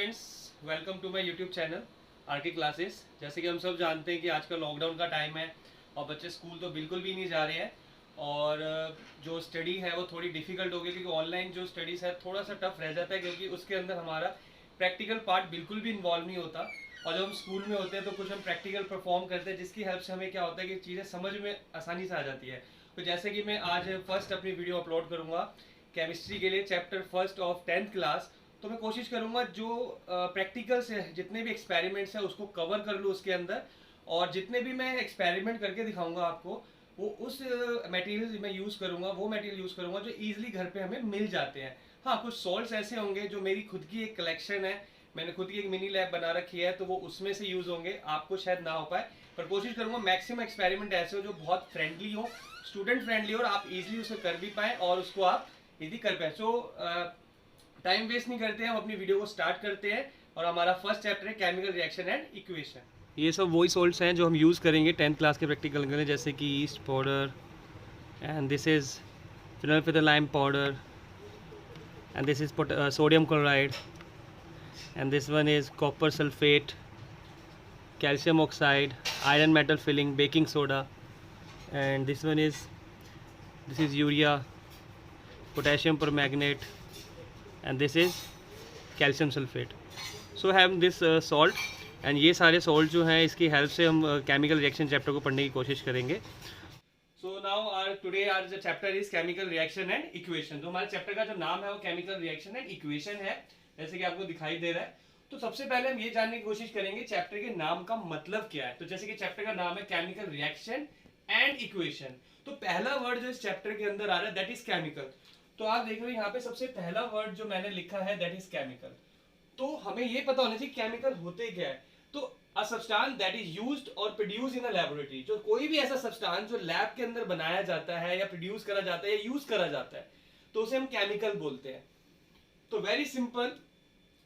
Students, welcome to my YouTube channel RK classes. जैसे कि हम सब जानते हैं कि आजकल लॉकडाउन का टाइम है और बच्चे स्कूल तो बिल्कुल भी नहीं जा रहे हैं और जो स्टडी है वो थोड़ी डिफ़िकल्ट हो गई क्योंकि ऑनलाइन जो स्टडीज़ है थोड़ा सा टफ रह जाता है क्योंकि उसके अंदर हमारा प्रैक्टिकल पार्ट बिल्कुल भी इन्वॉल्व नहीं होता। और जब हम स्कूल में होते हैं तो कुछ हम प्रैक्टिकल परफॉर्म करते हैं जिसकी हेल्प से हमें क्या होता है कि चीज़ें समझ में आसानी से आ जाती है। तो जैसे कि मैं आज फर्स्ट अपनी वीडियो अपलोड करूँगा केमिस्ट्री के लिए chapter first of 10th class. तो मैं कोशिश करूंगा जो प्रैक्टिकल्स है, जितने भी एक्सपेरिमेंट्स हैं उसको कवर कर लूँ उसके अंदर, और जितने भी मैं एक्सपेरिमेंट करके दिखाऊंगा आपको वो उस मटेरियल मैं यूज़ करूंगा, वो मटेरियल यूज़ करूंगा जो ईजिली घर पे हमें मिल जाते हैं। हाँ, कुछ सॉल्ट्स ऐसे होंगे जो मेरी खुद की एक कलेक्शन है, मैंने खुद की एक मिनी लैब बना रखी है, तो वो उसमें से यूज़ होंगे, आपको शायद ना हो पाए। पर कोशिश करूंगा मैक्सिमम एक्सपेरिमेंट ऐसे हो जो बहुत फ्रेंडली हो, स्टूडेंट फ्रेंडली हो और आप इजीली उसे कर भी पाएँ और उसको आप इजी कर पाए। सो टाइम वेस्ट नहीं करते हैं, हम अपनी वीडियो को स्टार्ट करते हैं। और हमारा फर्स्ट चैप्टर है केमिकल रिएक्शन एंड इक्वेशन। ये सब वही सॉल्ट्स हैं जो हम यूज़ करेंगे 10th क्लास के प्रैक्टिकल के लिए, जैसे कि east powder and this is phenolphthalein powder and this is sodium chloride and this one is copper sulfate, calcium oxide, iron metal filling, baking soda, and this is urea, potassium permanganate, and this is calcium sulphate. So have this salt and ये सारे salt जो हैं इसकी help से हम chemical reaction chapter को पढ़ने की कोशिश करेंगे। सो नाउ टुडे आवर जो chapter is chemical reaction and equation. तो हमारे चैप्टर का जो नाम है वो केमिकल रिएक्शन एंड इक्वेशन है, जैसे कि आपको दिखाई दे रहा है। तो सबसे पहले हम ये जानने की कोशिश करेंगे चैप्टर के नाम का मतलब क्या है। तो जैसे कि चैप्टर का नाम है केमिकल रिएक्शन एंड इक्वेशन, तो पहला वर्ड जो इस चैप्टर के अंदर आ रहा है दैट इज केमिकल। तो आप देख रहे हो यहाँ पे सबसे पहला वर्ड जो मैंने लिखा है दैट इज केमिकल। तो हमें ये पता होना चाहिए केमिकल होते क्या है। तो a substance that is used और प्रोड्यूस इन अ लैबोरेटरी, जो कोई भी ऐसा सब्सटेंस जो लैब के अंदर बनाया जाता है या प्रोड्यूस करा जाता है या यूज करा जाता है तो उसे हम केमिकल बोलते हैं। तो वेरी सिंपल,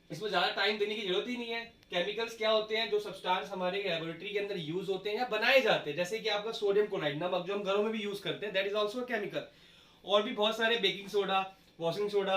इसमें ज्यादा टाइम देने की जरूरत ही नहीं है। केमिकल्स क्या होते हैं? जो सब्सटेंस हमारे लैबोरेटरी के अंदर यूज होते हैं या बनाए जाते हैं, जैसे कि आपका सोडियम क्लोराइड नमक जो हम घरों में भी यूज करते हैं दैट इज ऑल्सो केमिकल। और भी बहुत सारे बेकिंग सोडा, वॉशिंग सोडा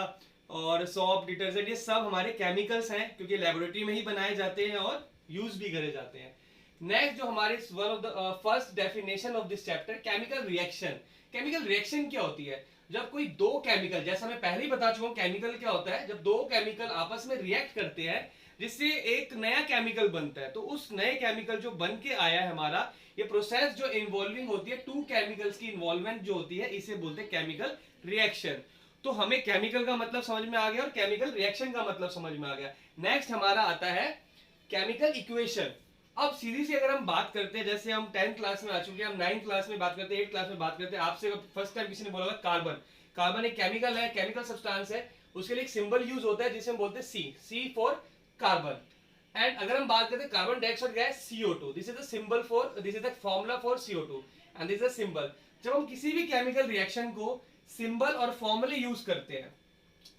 और सॉप, डिटर्जेंट, ये सब हमारे केमिकल्स हैं क्योंकि लेबोरेटरी में ही बनाए जाते हैं और यूज भी करे जाते हैं। नेक्स्ट जो हमारे one of the first definition of this chapter, chemical reaction. Chemical reaction क्या होती है? जब कोई दो केमिकल, जैसा मैं पहले ही बता चुका हूं केमिकल क्या होता है, जब दो केमिकल आपस में रिएक्ट करते हैं जिससे एक नया केमिकल बनता है, तो उस नए केमिकल जो बन के आया है हमारा, ये प्रोसेस जो इन्वॉल्विंग होती है, टू केमिकल्स की इन्वॉल्वमेंट जो होती है, इसे बोलते हैं केमिकल रिएक्शन। तो हमें केमिकल का मतलब समझ में आ गया और केमिकल रिएक्शन का मतलब समझ में आ गया। नेक्स्ट हमारा आता है केमिकल इक्वेशन। अब सीधी सी अगर हम बात करते हैं, जैसे हम 10th क्लास में आ चुके हैं, हम 9th क्लास में बात करते हैं, 8th क्लास में बात करते हैं। आपसे फर्स्ट टाइम किसी ने बोला कार्बन, कार्बन एक केमिकल है, केमिकल सब्सटेंस है, उसके लिए एक सिंबल यूज होता है जिसे हम बोलते हैं सी फॉर कार्बन। एंड अगर हम बात करते हैं carbon dioxide gas CO2, this is the symbol for, this is the formula for CO2 and this is the symbol. जब हम किसी भी केमिकल रिएक्शन को सिंबल और फॉर्मूले यूज करते हैं,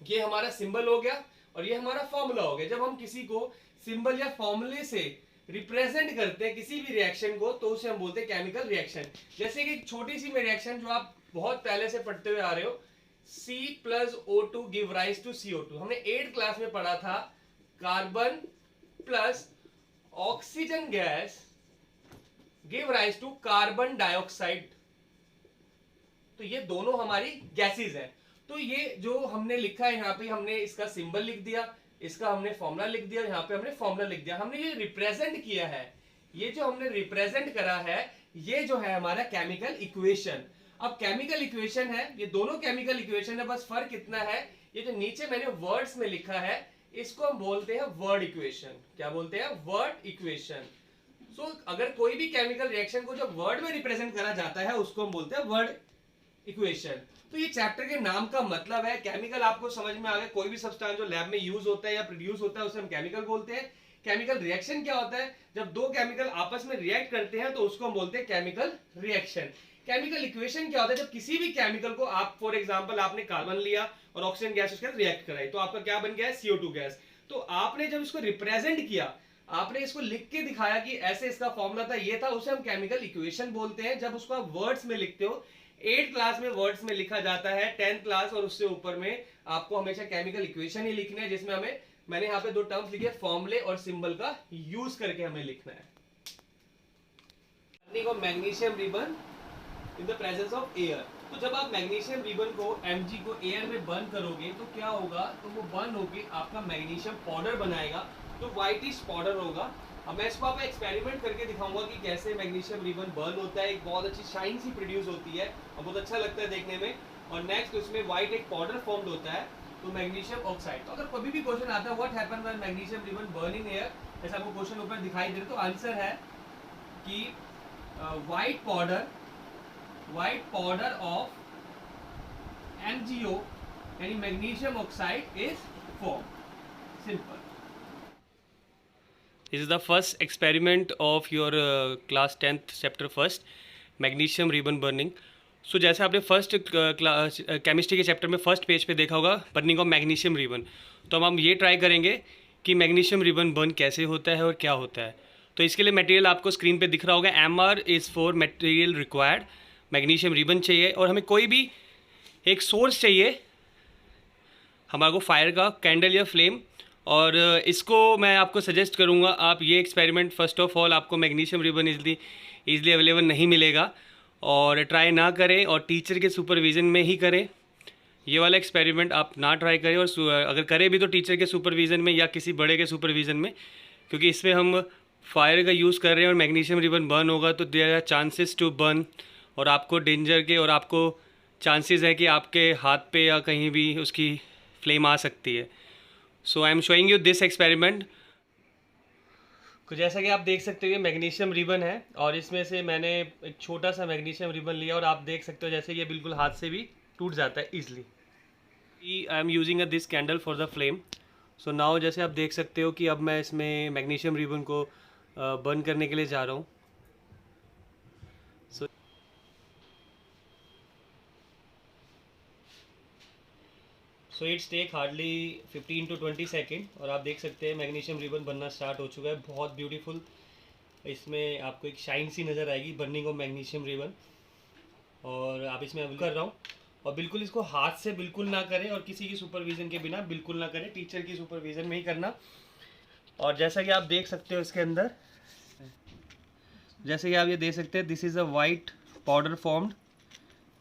ये हमारा सिंबल हो गया और ये हमारा फॉर्मूला हो गया। जब हम किसी को सिंबल या फॉर्मूले से रिप्रेजेंट करते हैं किसी भी रिएक्शन को, तो उसे हम बोलते हैं केमिकल रिएक्शन। जैसे कि एक छोटी सी में रिएक्शन जो आप बहुत पहले से पढ़ते हुए आ रहे हो, C+O2 give rise to CO2। हमने 8th क्लास में पढ़ा था carbon plus oxygen gas give rise to carbon dioxide. तो ये दोनों हमारी गैसेस हैं। तो ये जो हमने लिखा है यहाँ पे, हमने इसका सिंबल लिख दिया, इसका हमने फॉर्मूला लिख दिया, यहाँ पे हमने फॉर्मूला लिख दिया, हमने ये रिप्रेजेंट किया है। ये जो हमने रिप्रेजेंट करा है ये जो है हमारा केमिकल इक्वेशन। अब केमिकल इक्वेशन है, ये दोनों केमिकल इक्वेशन है, बस फर्क इतना है, ये जो नीचे मैंने वर्ड्स में लिखा है इसको हम बोलते हैं वर्ड इक्वेशन। क्या बोलते हैं? Word equation. सो अगर कोई भी केमिकल रिएक्शन को जब वर्ड में रिप्रेजेंट करा जाता है उसको हम बोलते हैं वर्ड इक्वेशन। तो ये चैप्टर के नाम का मतलब है केमिकल। आपको समझ में आ गया, कोई भी सब्सटेंस जो लैब में यूज होता है या प्रोड्यूस होता है उसे हम केमिकल बोलते हैं। केमिकल रिएक्शन क्या होता है? जब दो केमिकल आपस में रिएक्ट करते हैं तो उसको हम बोलते हैं केमिकल रिएक्शन। केमिकल इक्वेशन क्या होता है? जब किसी भी केमिकल को आप, फॉर एग्जांपल आपने कार्बन लिया और ऑक्सीजन गैस उसके साथ रिएक्ट कराई, तो आपका क्या बन गया है? CO2 gas. तो आपने जब इसको रिप्रेजेंट किया, आपने इसको लिख के दिखाया कि ऐसे इसका फॉर्मूला था, ये था, उसे हम केमिकल इक्वेशन बोलते हैं। जब उसको आप वर्ड्स में लिखते हो, 8th क्लास में वर्ड्स में लिखा जाता है, 10th क्लास और उससे ऊपर में आपको हमेशा केमिकल इक्वेशन ही लिखने हैं, जिसमें हमें मैंने यहाँ पे दो टर्म्स लिखे, फॉर्मूले और सिंबल का यूज करके हमें लिखना है। Magnesium ribbon in the presence of air. तो जब आप मैग्नीशियम रिबन को Mg को एयर में बर्न करोगे तो क्या होगा, तो वो बर्न होके आपका मैग्नीशियम पाउडर बनाएगा, तो व्हाइटिश पाउडर होगा। अब मैं इसको आपको एक्सपेरिमेंट करके दिखाऊंगा कि कैसे मैग्नीशियम रिबन बर्न होता है। एक बहुत अच्छी शाइन सी प्रोड्यूस होती है और बहुत अच्छा लगता है देखने में। और नेक्स्ट उसमें व्हाइट एक पाउडर फॉर्म्ड होता है, तो मैग्नीशियम ऑक्साइड। तो अगर कभी भी क्वेश्चन आता है what happen when magnesium ribbon burn in air, जैसे आपको क्वेश्चन ऊपर दिखाई दे रहा है, तो आंसर है कि व्हाइट पाउडर ऑफ MgO यानी magnesium oxide is form. Simple. This is the first experiment of your class 10th chapter first magnesium ribbon burning. So जैसे आपने फर्स्ट केमिस्ट्री के चैप्टर में फर्स्ट पेज पे देखा होगा बर्निंग ऑफ मैग्नीशियम रिबन, तो हम ये ट्राई करेंगे कि मैग्नीशियम रिबन बर्न कैसे होता है और क्या होता है। तो इसके लिए मटेरियल आपको स्क्रीन पे दिख रहा होगा, MR is for material required, magnesium ribbon चाहिए और हमें कोई भी एक सोर्स चाहिए हमारे को, फायर का कैंडल या फ्लेम। और इसको मैं आपको सजेस्ट करूँगा आप ये एक्सपेरिमेंट फर्स्ट ऑफ ऑल, आपको मैग्नीशियम रिबन ईजिली अवेलेबल नहीं मिलेगा और ट्राई ना करें और टीचर के सुपरविज़न में ही करें। ये वाला एक्सपेरिमेंट आप ना ट्राई करें और अगर करें भी तो टीचर के सुपरविज़न में या किसी बड़े के सुपरविज़न में, क्योंकि इसमें हम फायर का यूज़ कर रहे हैं और मैग्नीशियम रिबन बर्न होगा तो there are chances to burn और आपको डेंजर के और आपको चांसेस है कि आपके हाथ पे या कहीं भी उसकी फ्लेम आ सकती है। So I am showing you this experiment. तो जैसा कि आप देख सकते हो ये मैग्नीशियम रिबन है और इसमें से मैंने एक छोटा सा मैग्नीशियम रिबन लिया और आप देख सकते हो जैसे ये बिल्कुल हाथ से भी टूट जाता है easily. I am using a this candle for the flame. So now जैसे आप देख सकते हो कि अब मैं इसमें मैग्नीशियम रिबन को बर्न करने के लिए जा रहा हूँ। So it's take hardly 15 to 20 second और आप देख सकते हैं मैग्नीशियम रिबन बनना स्टार्ट हो चुका है, बहुत ब्यूटीफुल। इसमें आपको एक शाइन सी नज़र आएगी बर्निंग ऑफ मैग्नीशियम रिबन। और आप इसमें अभी कर रहा हूँ और बिल्कुल इसको हाथ से बिल्कुल ना करें और किसी की सुपरविज़न के बिना बिल्कुल ना करें, टीचर की सुपरविज़न में ही करना। और जैसा कि आप देख सकते हो इसके अंदर, जैसे कि आप ये देख सकते हैं this is a white powder formed,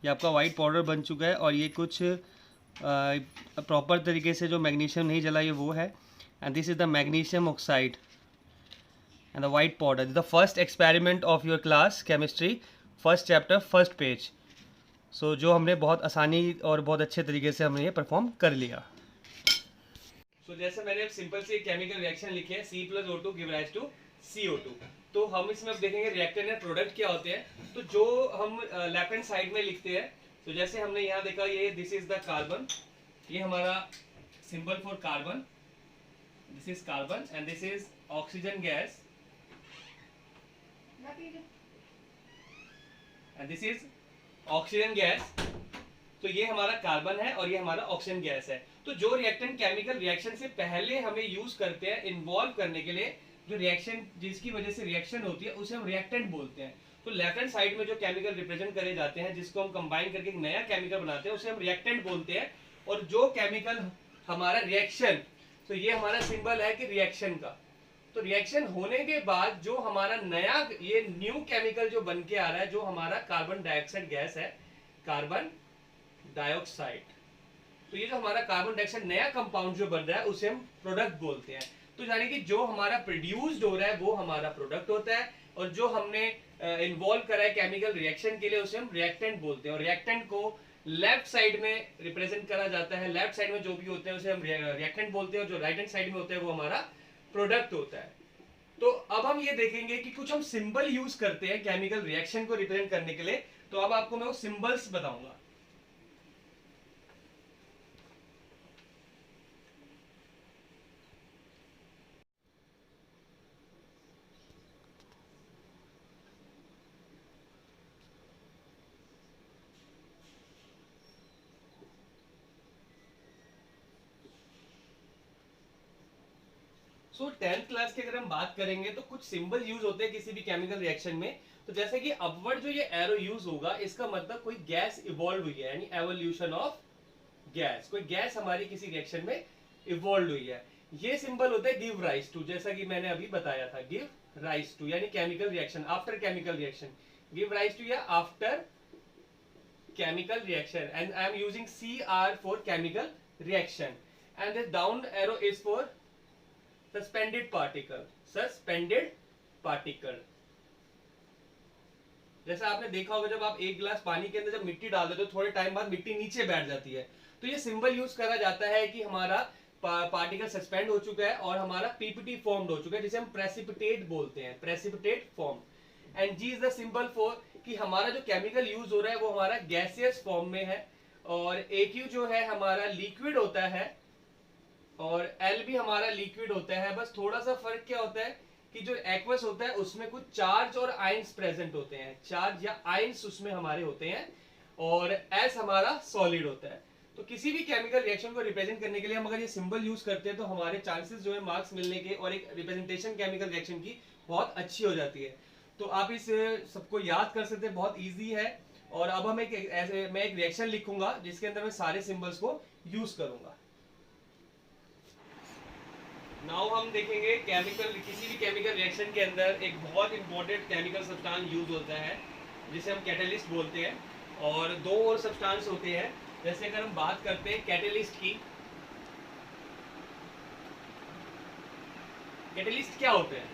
ये आपका वाइट पाउडर बन चुका है और ये कुछ प्रॉपर तरीके से जो मैग्नीशियम नहीं जला ये वो है। And this is the magnesium oxide and the white powder. The first experiment of your class chemistry first chapter first page. So जो हमने बहुत आसानी और बहुत अच्छे तरीके से हमने ये परफॉर्म कर लिया। सो जैसे मैंने सिंपल से केमिकल रिएक्शन लिखे है C+O2 give rise to CO2। तो हम इसमें अब देखेंगे रिएक्टेंट एंड प्रोडक्ट क्या होते हैं। तो जो हम लेफ्ट हैंड साइड में लिखते हैं, तो जैसे हमने यहाँ देखा ये दिस इज द कार्बन, ये हमारा symbol for carbon, this is carbon and this is oxygen gas and this is oxygen gas. तो ये हमारा कार्बन है और ये हमारा ऑक्सीजन गैस है। तो जो रिएक्टेंट केमिकल रिएक्शन से पहले हमें यूज करते हैं इन्वॉल्व करने के लिए, जो रिएक्शन जिसकी वजह से रिएक्शन होती है उसे हम रिएक्टेंट बोलते हैं। तो लेफ्ट हैंड साइड में जो केमिकल रिप्रेजेंट करे जाते हैं जिसको हम कंबाइन करके एक नया केमिकल बनाते हैं उसे हम रिएक्टेंट बोलते हैं। और जो केमिकल हमारा रिएक्शन, तो ये हमारा सिंबल है कि रिएक्शन का। तो रिएक्शन होने के बाद जो हमारा नया ये न्यू केमिकल जो बन के आ रहा है, जो हमारा कार्बन डाइऑक्साइड गैस है, कार्बन डाइऑक्साइड, तो ये जो हमारा कार्बन डाइऑक्साइड नया कंपाउंड जो बन रहा है उसे हम प्रोडक्ट बोलते हैं। तो यानी कि जो हमारा प्रोड्यूस्ड हो रहा है वो हमारा प्रोडक्ट होता है और जो हमने इन्वॉल्व करा है केमिकल रिएक्शन के लिए उसे हम रिएक्टेंट बोलते हैं। और रिएक्टेंट को लेफ्ट साइड में रिप्रेजेंट करा जाता है, लेफ्ट साइड में जो भी होते हैं उसे हम रिएक्टेंट बोलते हैं और जो राइट हैंड साइड में होता है वो हमारा प्रोडक्ट होता है। तो अब हम ये देखेंगे कि कुछ हम सिंबल यूज करते हैं केमिकल रिएक्शन को रिप्रेजेंट करने के लिए। तो अब आपको मैं वो सिंबल्स बताऊंगा। सो 10th क्लास की अगर हम बात करेंगे तो कुछ सिंबल यूज होते हैं किसी भी केमिकल रिएक्शन में। तो जैसे कि अपवर्ड जो ये एरो यूज होगा इसका मतलब कोई गैस इवॉल्व हुई है, यानी एवोल्यूशन ऑफ गैस, कोई गैस हमारी किसी रिएक्शन में इवॉल्व हुई है। ये सिंबल होता है गिव राइज टू, जैसा कि मैंने अभी बताया था, गिव राइज टू यानी chemical reaction, after chemical reaction, give rise to या after chemical reaction, and I am using CR for chemical reaction, and the down arrow is for suspended particle, suspended particle. जैसा आपने देखा होगा जब आप एक गिलास पानी के अंदर जब मिट्टी डाल देते हो तो थोड़े टाइम बाद मिट्टी नीचे बैठ जाती है, तो ये सिंबल यूज करा जाता है कि हमारा पार्टिकल सस्पेंड हो चुका है और हमारा पीपीटी फॉर्म्ड हो चुका है, जिसे हम प्रेसिपिटेट बोलते हैं, precipitate form. And G is the symbol for कि हमारा जो केमिकल यूज हो रहा है वो हमारा गैसियस फॉर्म में है, और AQ जो है हमारा लिक्विड होता है और L भी हमारा लिक्विड होता है. बस थोड़ा सा फर्क क्या होता है कि जो एक्वस होता है उसमें कुछ चार्ज और आयंस प्रेजेंट होते हैं, चार्ज या आयंस उसमें हमारे होते हैं, और S हमारा सॉलिड होता है. तो किसी भी केमिकल रिएक्शन को रिप्रेजेंट करने के लिए हम अगर ये सिंबल यूज करते हैं तो हमारे चांसेस जो है मार्क्स मिलने के और एक रिप्रेजेंटेशन केमिकल रिएक्शन की बहुत अच्छी हो जाती है. तो आप इस सबको याद कर सकते हैं, बहुत इजी है. और अब हम मैं एक रिएक्शन लिखूंगा जिसके अंदर मैं सारे सिंबल्स को यूज करूंगा. नाउ हम देखेंगे किसी भी केमिकल रिएक्शन के अंदर एक बहुत इंपॉर्टेंट केमिकल सब्सटेंस यूज होता है जिसे हम कैटलिस्ट बोलते हैं, और दो और सब्सटेंस होते हैं. जैसे अगर हम बात करते हैं कैटलिस्ट की, कैटलिस्ट क्या होते हैं?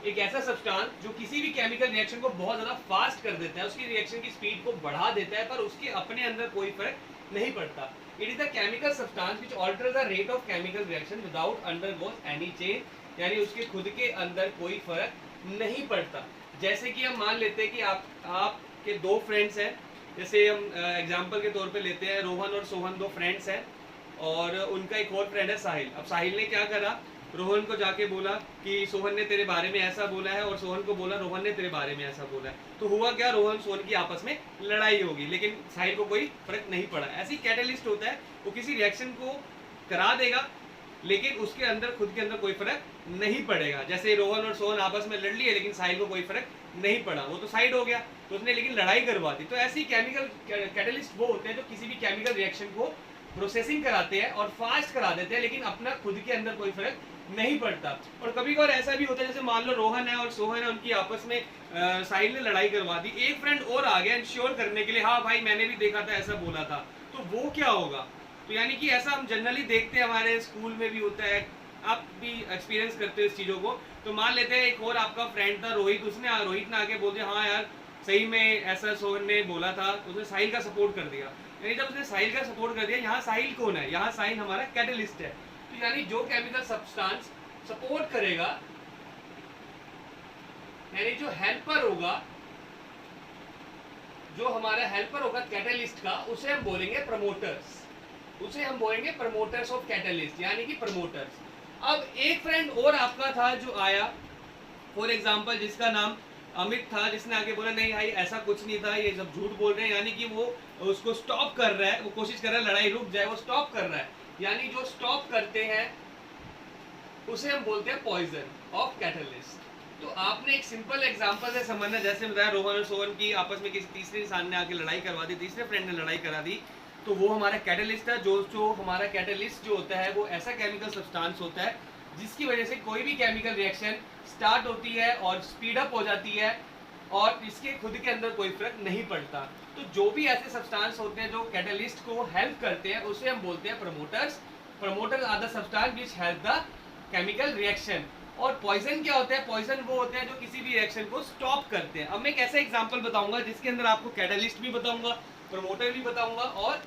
एक ऐसा सब्सटेंस जो किसी भी केमिकल रिएक्शन को बहुत ज्यादा फास्ट कर देता है, उसकी रिएक्शन की स्पीड को बढ़ा देता है, पर उसके अपने अंदर कोई फर्क नहीं पड़ता. It is the chemical substance which altars the rate of chemical reaction without undergoes any change, यानी उसके खुद के अंदर कोई फर्क नहीं पड़ता. जैसे कि हम मान लेते हैं कि आपके दो फ्रेंड्स हैं, जैसे हम एग्जांपल के तौर पे लेते हैं रोहन और सोहन, दो फ्रेंड्स हैं, और उनका एक और फ्रेंड है साहिल. अब साहिल ने क्या करा, रोहन को जाके बोला कि सोहन ने तेरे बारे में ऐसा बोला है, और सोहन को बोला रोहन ने तेरे बारे में ऐसा बोला है. तो हुआ क्या, रोहन सोहन की आपस में लड़ाई होगी, लेकिन साहिल को कोई फर्क नहीं पड़ा. ऐसी कैटलिस्ट होता है, वो किसी रिएक्शन को करा देगा लेकिन उसके अंदर खुद के अंदर कोई फर्क नहीं पड़ेगा. जैसे रोहन और सोहन आपस में लड़ लिए लेकिन साहिल को कोई फर्क नहीं पड़ा, वो तो साइड हो गया, तो उसने लेकिन लड़ाई करवा दी. तो ऐसी केमिकल कैटलिस्ट वो होते हैं जो किसी भी केमिकल रिएक्शन को प्रोसेसिंग कराते हैं और फास्ट करा देते हैं, लेकिन अपना खुद के अंदर कोई फर्क नहीं पड़ता. और कभी कभार ऐसा भी होता है, जैसे मान लो रोहन है और सोहन है, उनकी आपस में साहिल ने लड़ाई करवा दी, एक फ्रेंड और आ गया इंश्योर करने के लिए, हाँ भाई मैंने भी देखा था, ऐसा बोला था. तो वो क्या होगा? तो यानी कि ऐसा हम जनरली देखते हैं, हमारे स्कूल में भी होता है, आप भी एक्सपीरियंस करते हो इस चीज़ों को. तो मान लेते हैं एक और आपका फ्रेंड था रोहित, रोहित ने आके बोल दिया हाँ यार सही में ऐसा सोहन ने बोला था, उसने साहिल का सपोर्ट कर दिया. यानी जब उसने साहिल का सपोर्ट कर दिया, यहाँ साहिल कौन है? यहाँ साहिल हमारा कैटलिस्ट है. तो यानी जो केमिकल सब्सटेंस सपोर्ट करेगा, यानी जो हेल्पर होगा, जो हमारा हेल्पर होगा कैटलिस्ट का, उसे हम बोलेंगे प्रमोटर्स, उसे हम बोलेंगे प्रमोटर्स ऑफ कैटलिस्ट, यानी कि प्रमोटर्स. अब एक फ्रेंड और आपका था जो आया, फॉर एग्जांपल जिसका नाम अमित था, जिसने आके बोला नहीं भाई ऐसा कुछ नहीं था, ये सब झूठ बोल रहे हैं, यानी कि वो उसको स्टॉप कर रहा है, वो कोशिश कर रहा है लड़ाई रुक जाए, वो स्टॉप कर रहा है. यानी जो स्टॉप करते हैं उसे हम बोलते हैं पॉइजन ऑफ कैटलिस्ट. तो आपने एक सिंपल एग्जांपल से समझना, जैसे बताया रोहन और सोहन की आपस में किसी तीसरे इंसान ने आके लड़ाई करवा दी, तीसरे फ्रेंड ने लड़ाई करा दी, तो वो हमारा कैटलिस्ट है. जो हमारा कैटलिस्ट जो होता है वो ऐसा केमिकल सब्सटेंस होता है जिसकी वजह से कोई भी केमिकल रिएक्शन स्टार्ट होती है और स्पीड अप हो जाती है, और इसके खुद के अंदर कोई फर्क नहीं पड़ता. तो जो भी ऐसे सब्सटेंस होते हैं जो कैटलिस्ट को हेल्प करते हैं, उसे हम बोलते हैं promoters. Promoters are the substance which help the chemical reaction. और पॉइजन क्या होता है? पॉइजन वो होते हैं जो किसी भी रिएक्शन को स्टॉप करते हैं. अब मैं एक ऐसा एग्जांपल बताऊंगा जिसके अंदर आपको कैटलिस्ट भी बताऊंगा, प्रमोटर भी बताऊंगा, और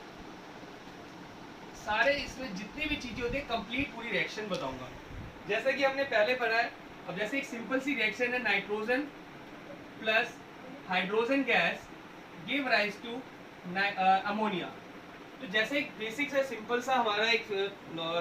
सारे इसमें जितनी भी चीजें होती है कंप्लीट पूरी रिएक्शन बताऊंगा, जैसा कि हमने पहले पढ़ा है. अब जैसे एक सिंपल सी रिएक्शन है, nitrogen plus hydrogen gas give rise to ammonia. तो जैसे एक बेसिक सा सिंपल सा हमारा एक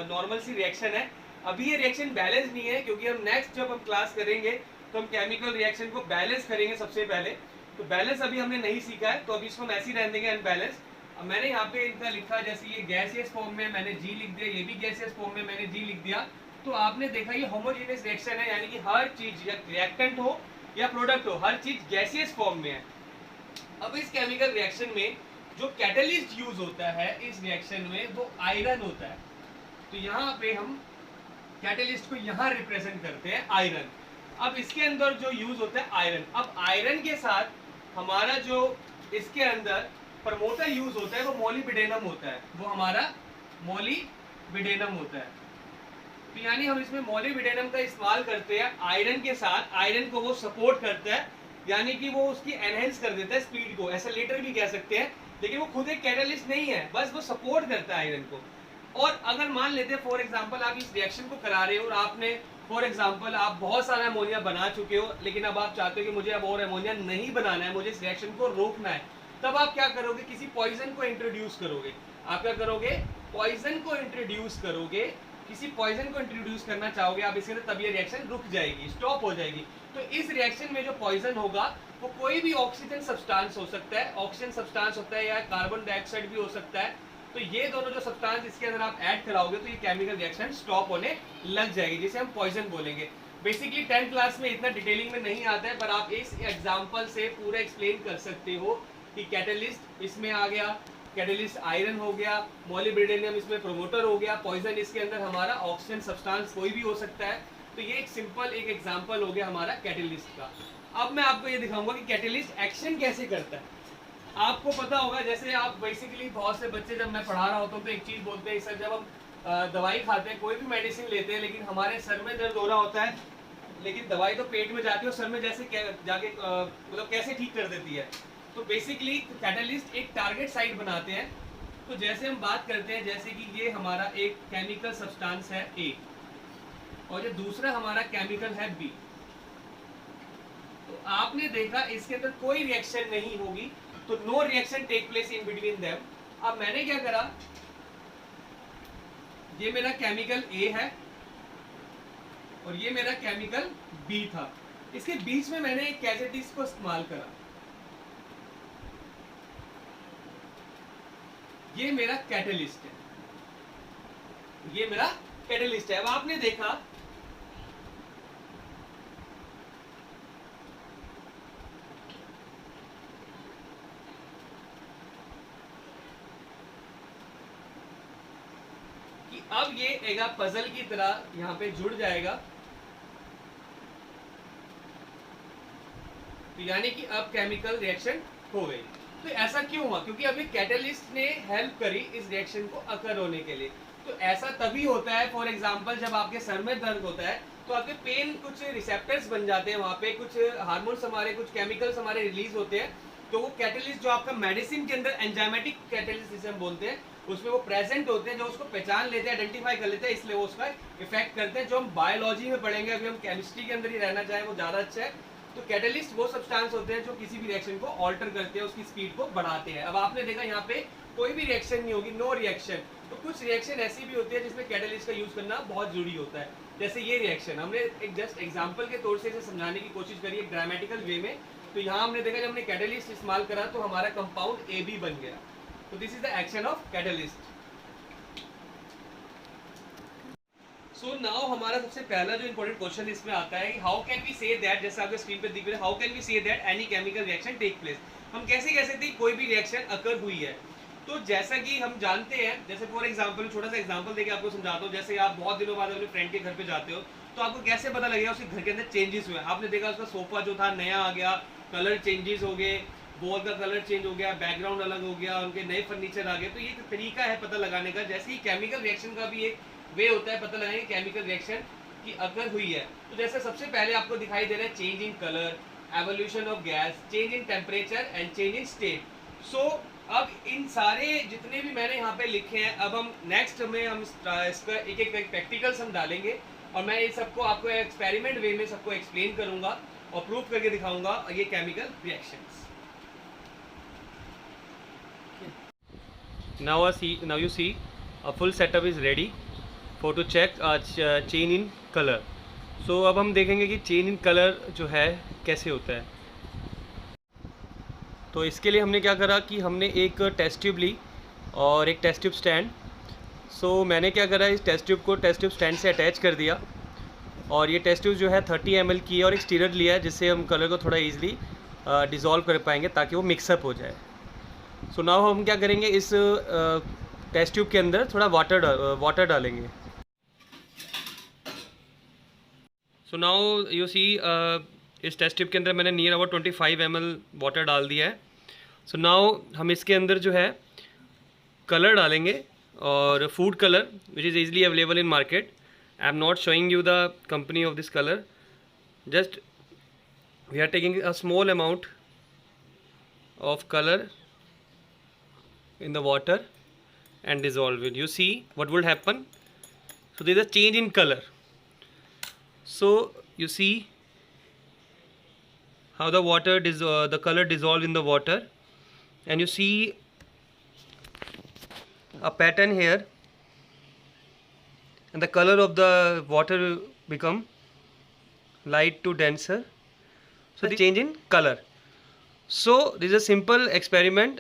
नॉर्मल सी रिएक्शन है. अभी ये रिएक्शन बैलेंस नहीं है, क्योंकि हम नेक्स्ट जब हम क्लास करेंगे तो हम केमिकल रिएक्शन को बैलेंस करेंगे सबसे पहले. तो बैलेंस अभी हमने नहीं सीखा है, तो अभी इसको हम ऐसे ही रहने देंगे अनबैलेंस. अब मैंने यहाँ पे इनका लिखा, जैसे ये गैसियस फॉर्म में मैंने G लिख दिया, ये भी गैसियस फॉर्म में मैंने G लिख दिया. तो आपने देखा ये होमोजेनियस रिएक्शन है, यानी कि हर चीज, या रिएक्टेंट हो या प्रोडक्ट हो, हर चीज गैसियस फॉर्म में है. अब इस केमिकल रिएक्शन में जो कैटलिस्ट यूज होता है इस रिएक्शन में वो आयरन होता है. तो यहाँ पे हम कैटलिस्ट को यहाँ रिप्रेजेंट करते हैं आयरन। अब इसके अंदर जो यूज होता है आयरन, अब आयरन के साथ हमारा जो इसके अंदर प्रमोटर यूज होता है वो मोलिब्डेनम होता है, वो हमारा मोलिब्डेनम होता है। तो यानी हम इसमें मोलिब्डेनम का इस्तेमाल करते हैं आयरन के साथ, आयरन को वो सपोर्ट करता है, यानी कि वो उसकी एनहेंस कर देता है स्पीड को, एक्सेलरेटर भी कह सकते हैं, लेकिन वो खुद एक कैटलिस्ट नहीं है, बस वो सपोर्ट करता है आयरन को। और अगर मान लेते हैं फॉर एग्जांपल आप इस रिएक्शन को करा रहे हो और आपने फॉर एग्जांपल आप बहुत सारा अमोनिया बना चुके हो, लेकिन अब आप चाहते हो कि मुझे अब और अमोनिया नहीं बनाना है, मुझे इस रिएक्शन को रोकना है, तब आप क्या करोगे, किसी पॉइजन को इंट्रोड्यूस करोगे। आप क्या करोगे, पॉइजन को इंट्रोड्यूस करोगे, किसी पॉइजन को इंट्रोड्यूस करना चाहोगे आप इसके अंदर, तब ये रिएक्शन रुक जाएगी, स्टॉप हो जाएगी। तो इस रिएक्शन में जो पॉइजन होगा वो कोई भी ऑक्सीजन सब्सटेंस हो सकता है, ऑक्सीजन सब्सटेंस होता है या कार्बन डाइऑक्साइड भी हो सकता है। तो ये दोनों जो सब्सटेंस इसके अंदर आप ऐड कराओगे तो ये केमिकल रिएक्शन स्टॉप होने लग जाएगी, जिसे हम पॉइजन बोलेंगे। बेसिकली 10th क्लास में इतना डिटेलिंग में नहीं आता है, पर आप इस एग्जांपल से पूरा एक्सप्लेन कर सकते हो कि कैटलिस्ट इसमें आ गया, कैटलिस्ट आयरन हो गया, मोलिब्डेनम इसमें प्रोमोटर हो गया, पॉइजन इसके अंदर हमारा ऑक्सीजन सब्सटेंस कोई भी हो सकता है। तो ये एक सिंपल एक एग्जांपल हो गया हमारा कैटलिस्ट का। अब मैं आपको ये दिखाऊंगा कि कैटलिस्ट एक्शन कैसे करता है। आपको पता होगा, जैसे आप बेसिकली बहुत से बच्चे जब मैं पढ़ा रहा होता हूँ तो एक चीज़ बोलते हैं, सर जब हम दवाई खाते हैं, कोई भी मेडिसिन लेते हैं, लेकिन हमारे सर में दर्द हो रहा होता है, लेकिन दवाई तो पेट में जाती है और सर में जैसे जाके मतलब कैसे ठीक कर देती है। तो बेसिकली कैटलिस्ट एक टारगेट साइट बनाते हैं। तो जैसे हम बात करते हैं, जैसे कि ये हमारा एक केमिकल सब्सटेंस है ए और ये दूसरा हमारा केमिकल है बी। तो आपने देखा इसके अंदर कोई रिएक्शन नहीं होगी, तो no reaction take place in between them. अब मैंने क्या करा, ये मेरा केमिकल ए है और ये मेरा केमिकल बी था, इसके बीच में मैंने एक कैटेलिस्ट को इस्तेमाल करा, ये मेरा कैटलिस्ट है, ये मेरा कैटलिस्ट है। अब आपने देखा कि अब ये एक पजल की तरह यहां पे जुड़ जाएगा। तो यानी कि अब केमिकल रिएक्शन हो गई। तो ऐसा क्यों हुआ, क्योंकि अभी कैटलिस्ट ने हेल्प करी इस रिएक्शन को अकर होने के लिए। तो ऐसा तभी होता है, फॉर एग्जांपल जब आपके सर में दर्द होता है तो आपके पेन कुछ रिसेप्टर्स बन जाते हैं, वहाँ पे कुछ हार्मोन्स हमारे, कुछ केमिकल्स हमारे रिलीज होते हैं। तो वो कैटलिस्ट जो आपका मेडिसिन के अंदर एंजाइमेटिक कैटलिस्ट जिसे हम बोलते हैं, उसमें वो प्रेजेंट होते हैं, जो उसको पहचान लेते हैं, आइडेंटिफाई कर लेते हैं, इसलिए वो उसका इफेक्ट करते हैं। जो हम बायोलॉजी में पढ़ेंगे, अभी हम केमिस्ट्री के अंदर ही रहना चाहें वो ज़्यादा अच्छा है। तो कैटलिस्ट वो सब्सटेंस होते हैं जो किसी भी रिएक्शन को ऑल्टर करते हैं, उसकी स्पीड को बढ़ाते हैं। अब आपने देखा यहाँ पे कोई भी रिएक्शन नहीं होगी, नो रिएक्शन। तो कुछ रिएक्शन ऐसी भी होती है जिसमें कैटलिस्ट का यूज करना बहुत जरूरी होता है। जैसे ये रिएक्शन हमने एक जस्ट एग्जांपल के तौर से इसे समझाने की कोशिश करी है ग्रामेटिकल वे में। तो यहाँ हमने देखा जब हमने कैटलिस्ट इस्तेमाल करा तो हमारा कंपाउंड AB बन गया। तो this is the action of catalyst. So now हमारा सबसे पहला जो इंपॉर्टेंट क्वेश्चन इसमें आता है, how can we say that, जैसे आपको स्क्रीन पे दिख रहा है, how can we say that any chemical reaction take place. हम कैसे कह सकते हैं कोई भी रिएक्शन अकर हुई है। तो जैसा कि हम जानते हैं, जैसे फॉर एग्जांपल छोटा सा एग्जांपल देके आपको समझाता हूँ। जैसे आप बहुत दिनों बाद अपने फ्रेंड के घर पे जाते हो तो आपको कैसे पता लगेगा उसके घर के अंदर चेंजेस हुए। आपने देखा उसका सोफा जो था नया आ गया, कलर चेंजेस हो गए, वॉल का कलर चेंज हो गया, बैकग्राउंड अलग हो गया, उनके नए फर्नीचर आ गए। तो ये एक तरीका है पता लगाने का। जैसे ही केमिकल रिएक्शन का भी एक वे होता है पता लगाने केमिकल रिएक्शन की अगर हुई है। तो जैसे सबसे पहले आपको दिखाई दे रहा है change in colour, evolution of gas, change in temperature and change in state. So अब इन सारे जितने भी मैंने यहाँ पे लिखे हैं, अब हम नेक्स्ट में हम इसका एक एक प्रैक्टिकल्स हम डालेंगे और मैं ये सबको आपको एक्सपेरिमेंट वे में सबको एक्सप्लेन करूंगा और प्रूफ करके दिखाऊंगा ये chemical reactions. Now you see a full setup is ready for to check chain in color. So अब हम देखेंगे कि चेन इन कलर जो है कैसे होता है। तो इसके लिए हमने क्या करा कि हमने एक टेस्ट ट्यूब ली और एक टेस्ट ट्यूब स्टैंड। सो मैंने क्या करा, इस टेस्ट ट्यूब को टेस्ट ट्यूब स्टैंड से अटैच कर दिया और ये टेस्ट ट्यूब जो है 30 ml की है और एक स्टीरर लिया है जिससे हम कलर को थोड़ा ईजिली डिज़ोल्व कर पाएंगे ताकि वो मिक्सअप हो जाए। सो नाउ हम क्या करेंगे, इस टेस्ट ट्यूब के अंदर थोड़ा वाटर डालेंगे। सो नाउ यू सी इस टेस्ट ट्यूब के अंदर मैंने नियर अबाउट 25 ml वाटर डाल दिया है। सो नाउ हम इसके अंदर जो है कलर डालेंगे, और food colour which is easily available in market. I am not showing you the company of this colour, just we are taking a small amount of color in the water and dissolve it. You see what will happen? So there is a change in color. So you see how the the color dissolve in the water, and you see a pattern here, and the color of the water become light to denser. So the change in color. So this is a simple experiment.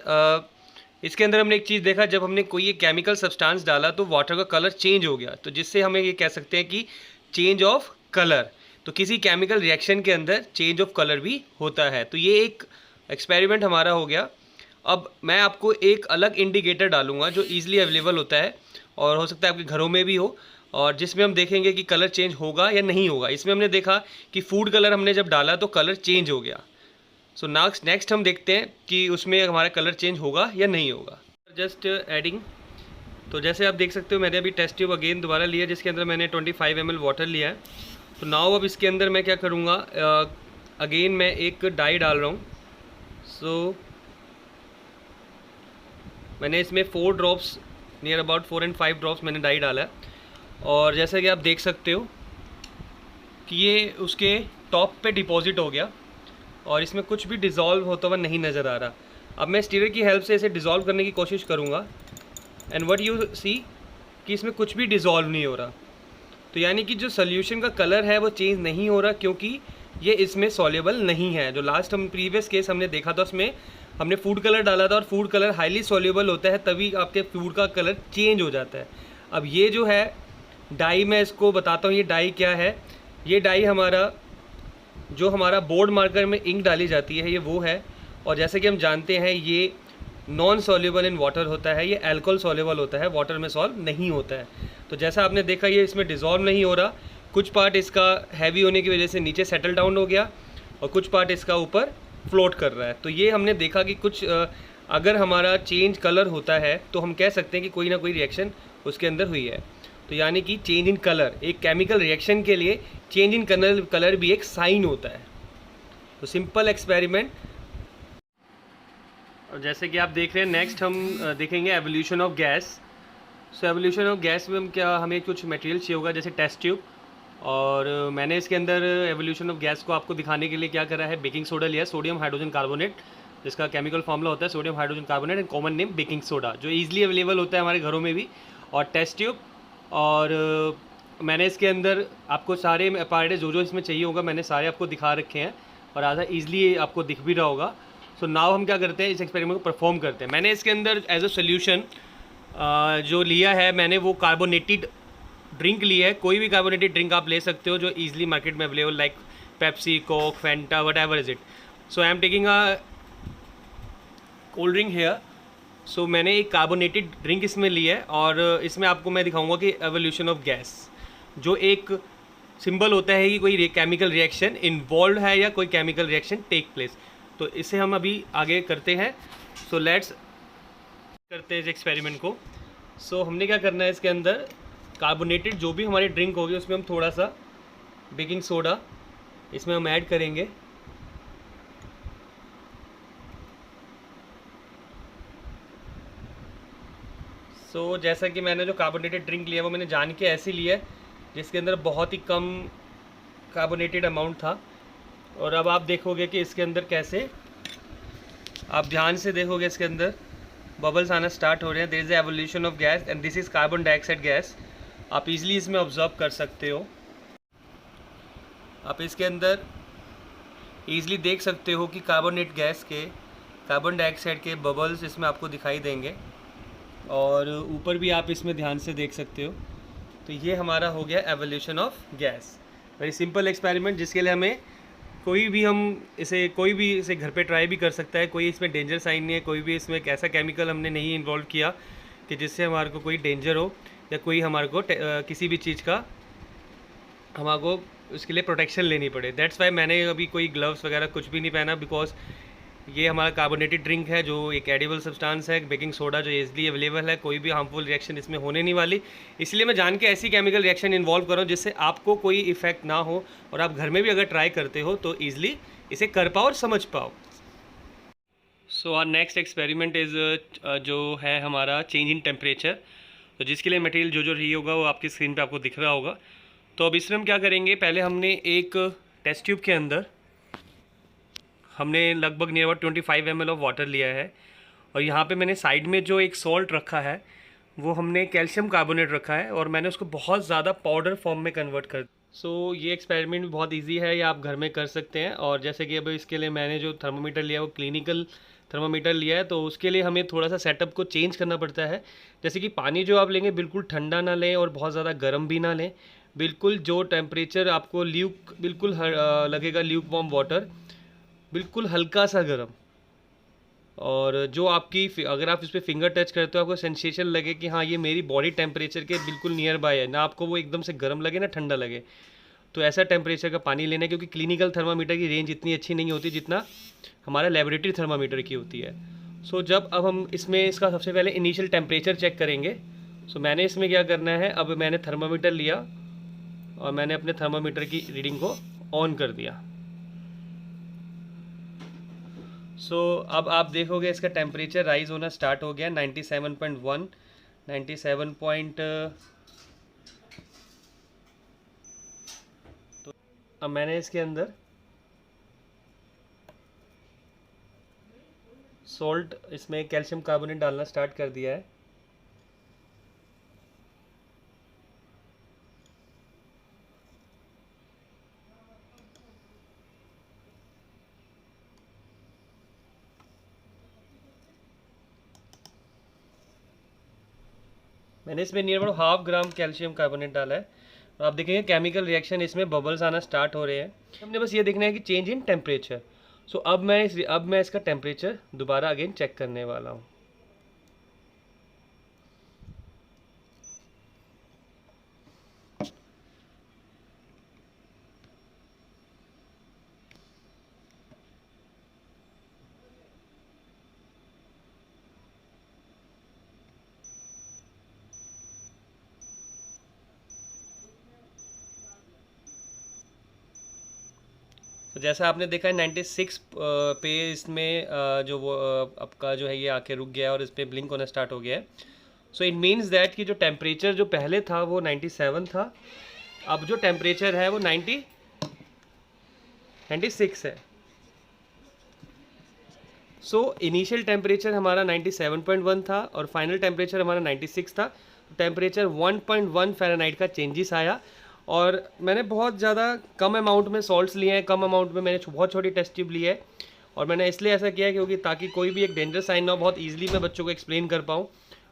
इसके अंदर हमने एक चीज़ देखा, जब हमने कोई एक chemical substance डाला तो वाटर का कलर चेंज हो गया, तो जिससे हमें ये कह सकते हैं कि चेंज ऑफ कलर। तो किसी केमिकल रिएक्शन के अंदर चेंज ऑफ कलर भी होता है। तो ये एक एक्सपेरिमेंट हमारा हो गया। अब मैं आपको एक अलग इंडिकेटर डालूंगा जो ईजिली अवेलेबल होता है, और हो सकता है आपके घरों में भी हो, और जिसमें हम देखेंगे कि कलर चेंज होगा या नहीं होगा। इसमें हमने देखा कि फूड कलर हमने जब डाला तो कलर चेंज हो गया। सो नेक्स्ट हम देखते हैं कि उसमें हमारा कलर चेंज होगा या नहीं होगा। जस्ट एडिंग, तो जैसे आप देख सकते हो मैंने अभी टेस्ट ट्यूब अगेन दोबारा लिया, जिसके अंदर मैंने 25 ml वाटर लिया है। तो नाउ अब इसके अंदर मैं क्या करूँगा, अगेन मैं एक डाई डाल रहा हूँ। सो मैंने इसमें 4 drops, near about 4 and 5 drops मैंने डाई डाला है, और जैसा कि आप देख सकते हो कि ये उसके टॉप पे डिपॉजिट हो गया, और इसमें कुछ भी डिज़ोल्व होता हुआ नहीं नज़र आ रहा। अब मैं स्टीयर की हेल्प से इसे डिज़ोल्व करने की कोशिश करूँगा, एंड व्हाट यू सी कि इसमें कुछ भी डिज़ोल्व नहीं हो रहा। तो यानी कि जो सोल्यूशन का कलर है वो चेंज नहीं हो रहा, क्योंकि ये इसमें सॉल्युबल नहीं है। जो लास्ट हम प्रीवियस केस हमने देखा था उसमें हमने फूड कलर डाला था, और फूड कलर हाईली सॉल्युबल होता है, तभी आपके फूड का कलर चेंज हो जाता है। अब ये जो है डाई, मैं इसको बताता हूँ ये डाई क्या है। ये डाई हमारा जो हमारा बोर्ड मार्कर में इंक डाली जाती है, ये वो है। और जैसे कि हम जानते हैं ये नॉन सॉल्युबल इन वाटर होता है, ये अल्कोहल सॉल्युबल होता है, वाटर में सॉल्व नहीं होता है। तो जैसा आपने देखा ये इसमें डिज़ोल्व नहीं हो रहा, कुछ पार्ट इसका हैवी होने की वजह से नीचे सेटल डाउन हो गया, और कुछ पार्ट इसका ऊपर फ्लोट कर रहा है। तो ये हमने देखा कि कुछ अगर हमारा चेंज कलर होता है तो हम कह सकते हैं कि कोई ना कोई रिएक्शन उसके अंदर हुई है। तो यानी कि चेंज इन कलर, एक केमिकल रिएक्शन के लिए चेंज इन कलर भी एक साइन होता है। तो सिंपल एक्सपेरिमेंट। और जैसे कि आप देख रहे हैं नेक्स्ट हम देखेंगे evolution of gas. So evolution of gas में हमें कुछ मटेरियल चाहिए होगा, जैसे टेस्ट ट्यूब, और मैंने इसके अंदर एवोल्यूशन ऑफ गैस को आपको दिखाने के लिए क्या करा है, बेकिंग सोडा लिया, सोडियम हाइड्रोजन कार्बोनेट, जिसका केमिकल फॉर्मूला होता है sodium hydrogen carbonate and common name baking soda, जो ईजिली अवेलेबल होता है हमारे घरों में भी, और टेस्ट ट्यूब। और मैंने इसके अंदर आपको सारे पार्ट जो इसमें चाहिए होगा मैंने सारे आपको दिखा रखे हैं, और आधा ईजिली आपको दिख भी रहा होगा। सो नाउ हम क्या करते हैं, इस एक्सपेरिमेंट को परफॉर्म करते हैं। मैंने इसके अंदर एज अ सोल्यूशन जो लिया है, मैंने वो कार्बोनेटेड ड्रिंक लिया है। कोई भी कार्बोनेटेड ड्रिंक आप ले सकते हो जो ईजिली मार्केट में available, like Pepsi, Coke, Fanta, whatever is it. So I am taking a cold drink here. सो मैंने एक कार्बोनेटेड ड्रिंक इसमें ली है, और इसमें आपको मैं दिखाऊंगा कि एवोल्यूशन ऑफ गैस, जो एक सिंबल होता है कि कोई केमिकल रिएक्शन इन्वॉल्व है या कोई केमिकल रिएक्शन टेक प्लेस। तो इसे हम अभी आगे करते हैं। सो लेट्स करते हैं इस एक्सपेरिमेंट को। सो हमने क्या करना है, इसके अंदर कार्बोनेटेड जो भी हमारी ड्रिंक होगी उसमें हम थोड़ा सा बेकिंग सोडा इसमें हम ऐड करेंगे। सो जैसा कि मैंने जो कार्बोनेटेड ड्रिंक लिया वो मैंने जान के ऐसे लिया जिसके अंदर बहुत ही कम कार्बोनेटेड अमाउंट था। और अब आप देखोगे कि इसके अंदर कैसे, आप ध्यान से देखोगे इसके अंदर बबल्स आना स्टार्ट हो रहे हैं। There is evolution of gas and this is carbon dioxide gas. आप इजीली इसमें ऑब्जर्व कर सकते हो। आप इसके अंदर ईजिली देख सकते हो कि कार्बोनेट गैस के, कार्बन डाइऑक्साइड के बबल्स इसमें आपको दिखाई देंगे, और ऊपर भी आप इसमें ध्यान से देख सकते हो। तो ये हमारा हो गया evolution of gas. Very simple experiment, जिसके लिए हमें कोई भी इसे घर पे ट्राई भी कर सकता है। कोई इसमें डेंजर साइन नहीं है, कोई भी इसमें एक ऐसा केमिकल हमने नहीं इन्वॉल्व किया कि जिससे हमारे को कोई डेंजर हो या कोई हमारे को किसी भी चीज़ का हमारे को उसके लिए प्रोटेक्शन लेनी पड़े। दैट्स वाई मैंने अभी कोई ग्लव्स वगैरह कुछ भी नहीं पहना, बिकॉज ये हमारा कार्बोनेटेड ड्रिंक है जो एक एडिबल सब्सटेंस है, बेकिंग सोडा जो इजीली अवेलेबल है, कोई भी हार्मफुल रिएक्शन इसमें होने नहीं वाली। इसलिए मैं जान के ऐसी केमिकल रिएक्शन इन्वॉल्व कर रहा हूँ जिससे आपको कोई इफेक्ट ना हो और आप घर में भी अगर ट्राई करते हो तो ईजिली इसे कर पाओ और समझ पाओ। So our next experiment is जो है हमारा चेंज इन टेम्परेचर। तो जिसके लिए मटेरियल जो रही होगा वो आपकी स्क्रीन पे आपको दिख रहा होगा। तो अब इसमें हम क्या करेंगे, पहले हमने एक टेस्ट ट्यूब के अंदर हमने लगभग near about 25 ml of water लिया है और यहाँ पे मैंने साइड में जो एक सॉल्ट रखा है वो हमने कैल्शियम कार्बोनेट रखा है और मैंने उसको बहुत ज़्यादा पाउडर फॉर्म में कन्वर्ट कर। सो ये एक्सपेरिमेंट भी बहुत इजी है, ये आप घर में कर सकते हैं। और जैसे कि अब इसके लिए मैंने जो थर्मोमीटर लिया है वो क्लिनिकल थर्मोमीटर लिया है, तो उसके लिए हमें थोड़ा सा सेटअप को चेंज करना पड़ता है। जैसे कि पानी जो आप लेंगे बिल्कुल ठंडा ना लें और बहुत ज़्यादा गर्म भी ना लें, बिल्कुल जो टेम्परेचर आपको ल्यूक बिल्कुल लगेगा ल्यूक वार्म वाटर, बिल्कुल हल्का सा गर्म। और जो आपकी अगर आप इस पर फिंगर टच करते हो आपको सेंसेशन लगे कि हाँ ये मेरी बॉडी टेम्परेचर के बिल्कुल नियर बाय है, ना आपको वो एकदम से गर्म लगे ना ठंडा लगे, तो ऐसा टेम्परेचर का पानी लेना है। क्योंकि क्लिनिकल थर्मामीटर की रेंज इतनी अच्छी नहीं होती जितना हमारा लेबोरेटरी थर्मामीटर की होती है। सो जब अब हम इसमें इसका सबसे पहले इनिशियल टेम्परेचर चेक करेंगे। सो मैंने इसमें क्या करना है, अब मैंने थर्मामीटर लिया और मैंने अपने थर्मामीटर की रीडिंग को ऑन कर दिया। सो अब आप देखोगे इसका टेम्परेचर राइज होना स्टार्ट हो गया 97.1 97 पॉइंट। तो अब मैंने इसके अंदर सॉल्ट, इसमें कैल्शियम कार्बोनेट डालना स्टार्ट कर दिया है। मैंने इसमें near about 1/2 gram calcium carbonate डाला है और आप देखेंगे केमिकल रिएक्शन इसमें बबल्स आना स्टार्ट हो रहे हैं। हमने बस ये देखना है कि चेंज इन टेम्परेचर। सो अब मैं इसका टेम्परेचर दोबारा अगेन चेक करने वाला हूँ। तो जैसा आपने देखा है 96 पे इसमें जो वो आपका जो है ये आके रुक गया और इस पर ब्लिंक होना स्टार्ट हो गया है। सो इट मीन्स दैट कि जो टेम्परेचर जो पहले था वो 97 था, अब जो टेम्परेचर है वो 96 है। सो इनिशियल टेम्परेचर हमारा 97.1 था और फाइनल टेम्परेचर हमारा 96 था। टेम्परेचर 1.1 फ़ारेनहाइट का चेंजेस आया। और मैंने बहुत ज़्यादा कम अमाउंट में सॉल्ट्स लिए हैं, कम अमाउंट में मैंने बहुत छोटी टेस्ट ट्यूब ली है। और मैंने इसलिए ऐसा किया क्योंकि ताकि कोई भी एक डेंजर साइन ना हो, बहुत ईजिली मैं बच्चों को एक्सप्लेन कर पाऊँ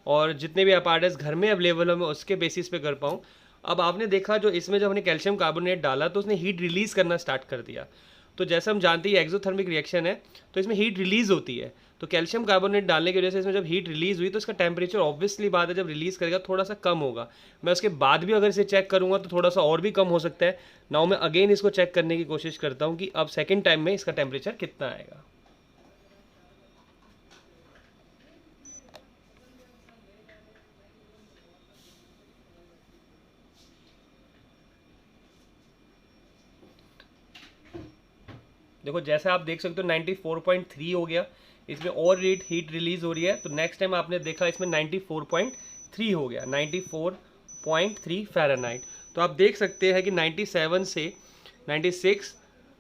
और जितने भी अपार्टस घर में अवेलेबल हो मैं उसके बेसिस पे कर पाऊँ। अब आपने देखा जो इसमें जब हमने कैल्शियम कार्बोनेट डाला तो उसने हीट रिलीज़ करना स्टार्ट कर दिया। तो जैसे हम जानते हैं एक्सोथर्मिक रिएक्शन है तो इसमें हीट रिलीज़ होती है। तो कैल्शियम कार्बोनेट डालने की वजह से इसमें जब हीट रिलीज़ हुई तो इसका टेम्परेचर ऑब्वियसली बात है जब रिलीज़ करेगा थोड़ा सा कम होगा। मैं उसके बाद भी अगर इसे चेक करूँगा तो थोड़ा सा और भी कम हो सकता है। नाउ मैं अगेन इसको चेक करने की कोशिश करता हूँ कि अब सेकेंड टाइम में इसका टेम्परेचर कितना आएगा। देखो जैसे आप देख सकते हो 94.3 हो गया, इसमें और हीट रिलीज हो रही है। तो नेक्स्ट टाइम आपने देखा इसमें 94.3 हो गया, 94.3 फ़ारेनहाइट। तो आप देख सकते हैं कि 97 से 96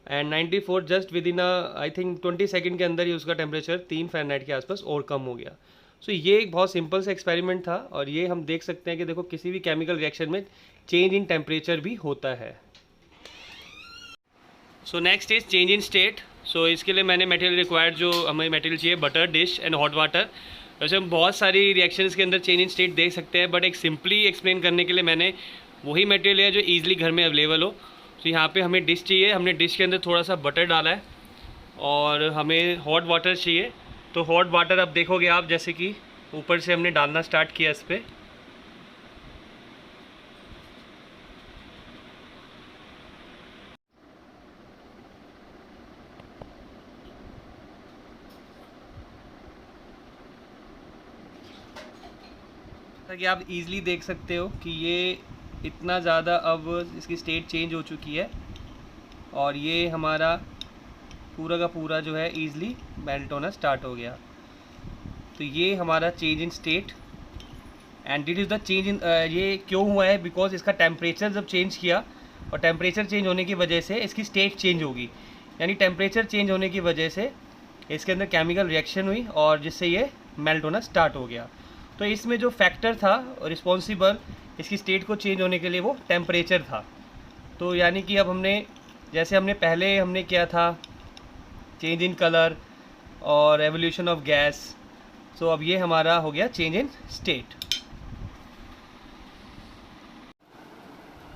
and 94 just with in I think 20 second के अंदर ही उसका टेम्परेचर 3 फ़ारेनहाइट के आसपास और कम हो गया। सो ये एक बहुत सिंपल सा एक्सपेरिमेंट था और ये हम देख सकते हैं कि देखो किसी भी केमिकल रिएक्शन में चेंज इन टेम्परेचर भी होता है। So next is change in state. So इसके लिए मैंने मटेरियल रिक्वायर्ड जो हमें मटेरियल चाहिए butter, dish and hot water. वैसे हम बहुत सारी रिएक्शंस के अंदर चेंज इन स्टेट देख सकते हैं बट एक सिंपली एक्सप्लेन करने के लिए मैंने वही मटेरियल लिया जो ईजिली घर में अवेलेबल हो। तो यहाँ पे हमें डिश चाहिए, हमने डिश के अंदर थोड़ा सा बटर डाला है और हमें हॉट वाटर चाहिए। तो हॉट वाटर अब देखोगे आप जैसे कि ऊपर से हमने डालना स्टार्ट किया इस पर। जैसा कि आप इजीली देख सकते हो कि ये इतना ज़्यादा अब इसकी स्टेट चेंज हो चुकी है और ये हमारा पूरा का पूरा जो है ईज़िली मेल्ट होना स्टार्ट हो गया। तो ये हमारा change in state and it is the change in, ये क्यों हुआ है, बिकॉज इसका टेम्परेचर जब चेंज किया और टेम्परेचर चेंज होने की वजह से इसकी स्टेट चेंज होगी, यानी टेम्परेचर चेंज होने की वजह से इसके अंदर केमिकल रिएक्शन हुई और जिससे ये मेल्ट होना स्टार्ट हो गया। तो इसमें जो फैक्टर था रिस्पॉन्सिबल इसकी स्टेट को चेंज होने के लिए वो टेम्परेचर था। तो यानी कि अब हमने जैसे पहले हमने किया था चेंज इन कलर और एवोल्यूशन ऑफ गैस, सो अब ये हमारा हो गया change in state.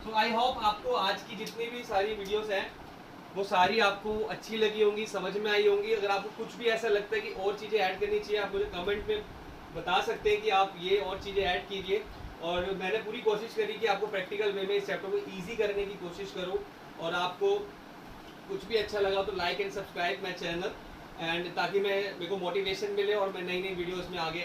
So I hope आपको आज की जितनी भी सारी वीडियोस हैं वो सारी आपको अच्छी लगी होंगी, समझ में आई होंगी। अगर आपको कुछ भी ऐसा लगता है कि और चीज़ें ऐड करनी चाहिए, आप मुझे कमेंट में बता सकते हैं कि आप ये और चीज़ें ऐड कीजिए। और मैंने पूरी कोशिश करी कि आपको प्रैक्टिकल वे में इस चैप्टर को ईजी करने की कोशिश करूँ। और आपको कुछ भी अच्छा लगा तो like and subscribe my channel and ताकि मेरे को मोटिवेशन मिले और मैं नई नई वीडियोज़ में आगे